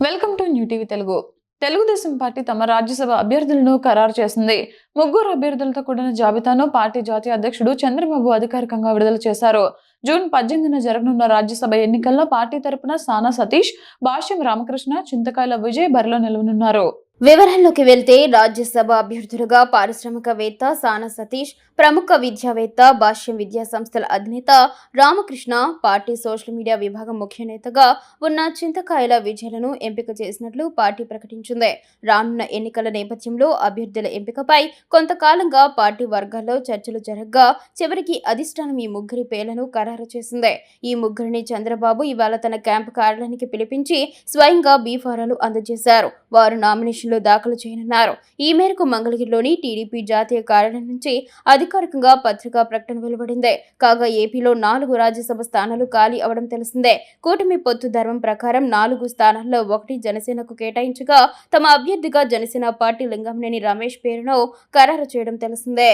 Welcome to new TV Telugu. Telugu Desam party తమ రాజ్యసభ అభ్యర్థులను ఖరారు చేసింది. ముగ్గురు అభ్యర్థులతో కూడిన జాబితాను పార్టీ జాతీయ అధ్యక్షుడు చంద్రబాబు అధికారికంగా విడుదల చేశారు. జూన్ 18న జరగనున్న రాజ్యసభ ఎన్నికల్లో పార్టీ తరపున సానా సతీష్, భాష్యం రామకృష్ణ, చింతకాయల విజయ్ బరిలో నిలవనున్నారు. వివరాల్లోకి వెళ్తే రాజ్యసభ అభ్యర్థులుగా పారిశ్రామికవేత్త సానా సతీష్, ప్రముఖ విద్యావేత్త, భాష్యం విద్యా సంస్థల అధినేత రామకృష్ణ, పార్టీ సోషల్ మీడియా విభాగం ముఖ్య నేతగా ఉన్న చింతకాయల విజయలను ఎంపిక చేసినట్లు పార్టీ ప్రకటించింది. రానున్న ఎన్నికల నేపథ్యంలో అభ్యర్థుల ఎంపికపై కొంతకాలంగా పార్టీ వర్గాల్లో చర్చలు జరగగా చివరికి అధిష్టానం ఈ ముగ్గురి పేర్లను ఖరారు చేసింది. ఈ ముగ్గురిని చంద్రబాబు ఇవాళ తన క్యాంపు కార్యాలయానికి పిలిపించి స్వయంగా బీఫారాలు అందజేశారు. వారు నామినేషన్ దాఖలు చేయనున్నారు. ఈ మేరకు మంగళగిరిలోని టీడీపీ జాతీయ కార్యాలయం నుంచి అధికారికంగా పత్రికా ప్రకటన వెలువడింది. కాగా ఏపీలో 4 రాజ్యసభ స్థానాలు ఖాళీ అవడం తెలిసిందే. కూటమి పొత్తు ధర్మం ప్రకారం 4 స్థానాల్లో 1 జనసేనకు కేటాయించగా తమ అభ్యర్థిగా జనసేన పార్టీ లింగంనేని రమేష్ పేరును ఖరారు చేయడం తెలిసిందే.